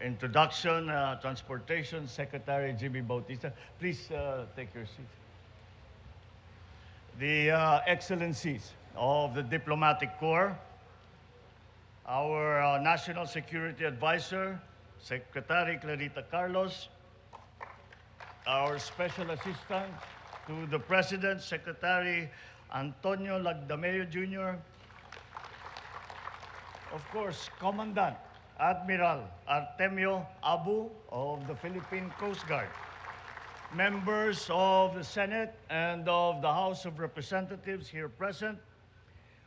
introduction, Transportation Secretary Jimmy Bautista. Please take your seat. The excellencies of the diplomatic corps, our National Security Advisor, Secretary Clarita Carlos, our Special Assistant to the President, Secretary Antonio Lagdameo Jr., of course, Commandant Admiral Artemio Abu of the Philippine Coast Guard, members of the Senate and of the House of Representatives here present,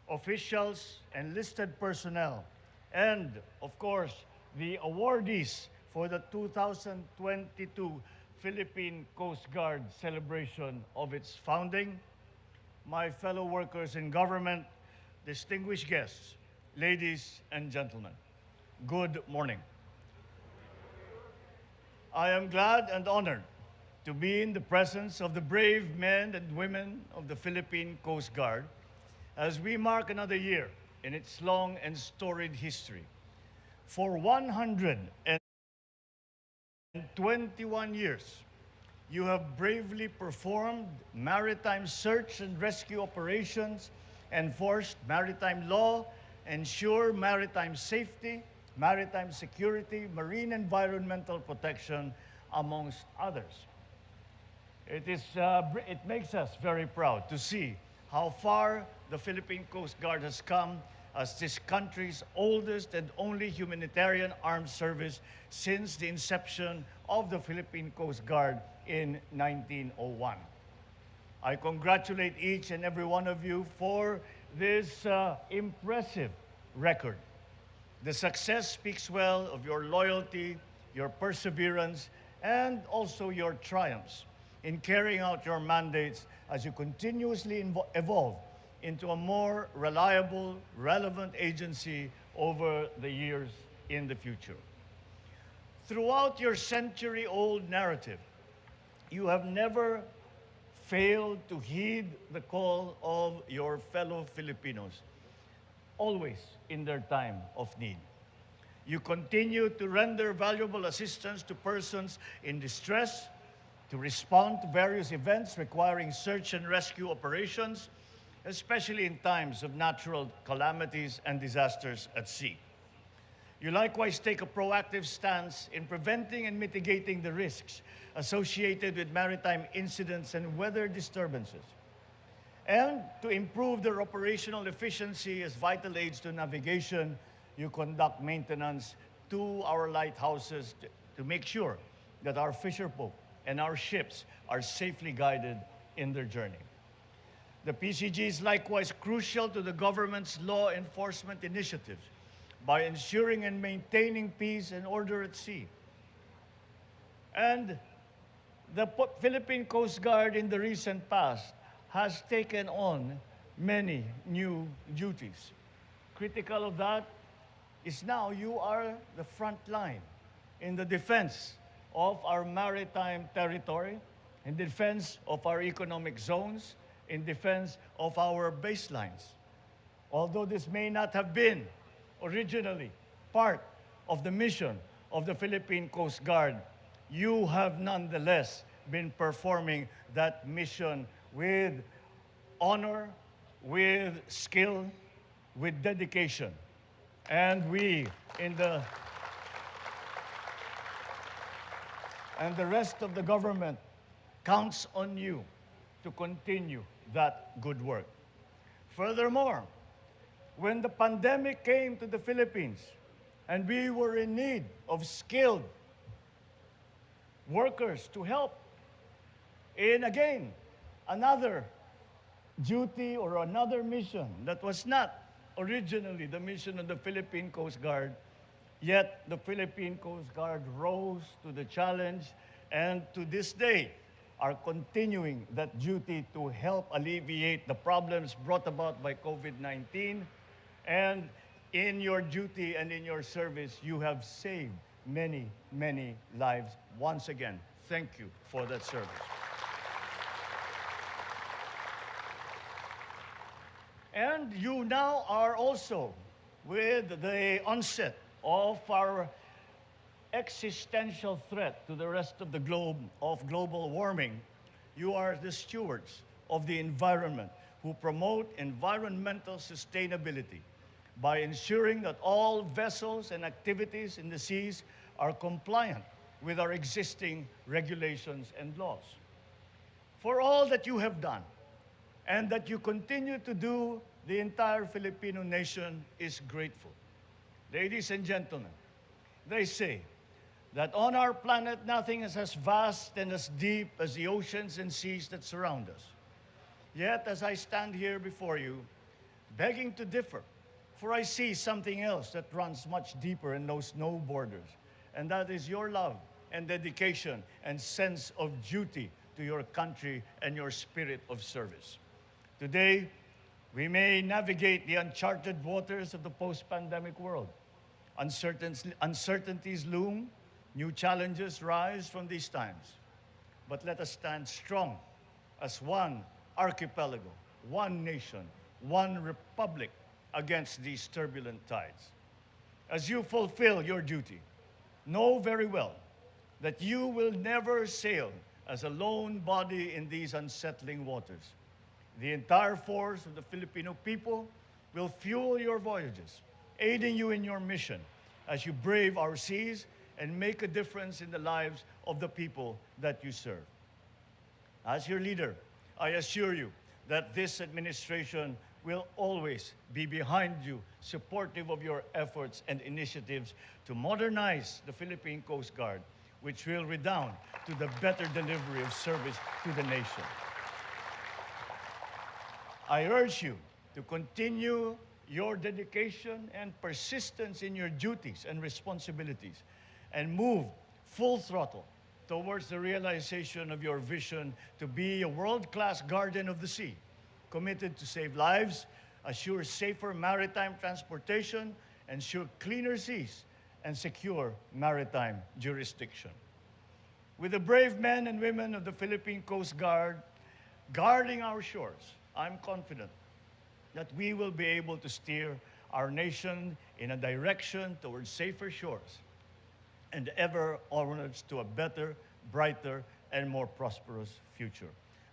officials, enlisted personnel, and, of course, the awardees for the 2022 Philippine Coast Guard celebration of its founding, my fellow workers in government, distinguished guests, ladies and gentlemen, good morning. I am glad and honored to be in the presence of the brave men and women of the Philippine Coast Guard as we mark another year in its long and storied history. For 121 years, you have bravely performed maritime search and rescue operations, enforced maritime law, ensure maritime safety, maritime security, marine environmental protection, amongst others. It makes us very proud to see how far the Philippine Coast Guard has come as this country's oldest and only humanitarian armed service since the inception of the Philippine Coast Guard in 1901. I congratulate each and every one of you for this impressive record. The success speaks well of your loyalty, your perseverance, and also your triumphs in carrying out your mandates as you continuously evolve into a more reliable, relevant agency over the years in the future. Throughout your century-old narrative, you have never failed to heed the call of your fellow Filipinos, always in their time of need. You continue to render valuable assistance to persons in distress, to respond to various events requiring search and rescue operations, especially in times of natural calamities and disasters at sea. You likewise take a proactive stance in preventing and mitigating the risks associated with maritime incidents and weather disturbances, and to improve their operational efficiency as vital aids to navigation, you conduct maintenance to our lighthouses to make sure that our fisherfolk and our ships are safely guided in their journey. The PCG is likewise crucial to the government's law enforcement initiatives by ensuring and maintaining peace and order at sea. And the Philippine Coast Guard in the recent past has taken on many new duties. Critical of that is now you are the front line in the defense of our maritime territory, in defense of our economic zones, in defense of our baselines. Although this may not have been originally part of the mission of the Philippine Coast Guard, you have nonetheless been performing that mission with honor, with skill, with dedication. And we and the rest of the government counts on you to continue that good work. Furthermore, when the pandemic came to the Philippines and we were in need of skilled workers to help in, again, another duty or another mission that was not originally the mission of the Philippine Coast Guard, yet the Philippine Coast Guard rose to the challenge and to this day are continuing that duty to help alleviate the problems brought about by COVID-19. And in your duty and in your service, you have saved many, many lives. Once again, thank you for that service. And you now are also, with the onset of our existential threat to the rest of the globe of global warming, you are the stewards of the environment who promote environmental sustainability by ensuring that all vessels and activities in the seas are compliant with our existing regulations and laws. For all that you have done and that you continue to do, the entire Filipino nation is grateful. Ladies and gentlemen, they say that on our planet nothing is as vast and as deep as the oceans and seas that surround us. Yet, as I stand here before you, begging to differ, for I see something else that runs much deeper and knows no borders, and that is your love and dedication and sense of duty to your country and your spirit of service. Today, we may navigate the uncharted waters of the post-pandemic world. Uncertainties loom, new challenges rise from these times. But let us stand strong as one archipelago, one nation, one republic against these turbulent tides. As you fulfill your duty, know very well that you will never sail as a lone body in these unsettling waters. The entire force of the Filipino people will fuel your voyages, aiding you in your mission as you brave our seas and make a difference in the lives of the people that you serve. As your leader, I assure you that this administration will always be behind you, supportive of your efforts and initiatives to modernize the Philippine Coast Guard, which will redound to the better delivery of service to the nation. I urge you to continue your dedication and persistence in your duties and responsibilities and move full throttle towards the realization of your vision to be a world-class guardian of the sea, committed to save lives, assure safer maritime transportation, ensure cleaner seas, and secure maritime jurisdiction. With the brave men and women of the Philippine Coast Guard guarding our shores, I'm confident that we will be able to steer our nation in a direction towards safer shores and ever onwards to a better, brighter, and more prosperous future.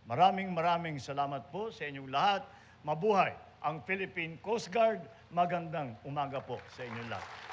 Maraming salamat po sa inyong lahat. Mabuhay ang Philippine Coast Guard. Magandang umaga po sa inyong lahat.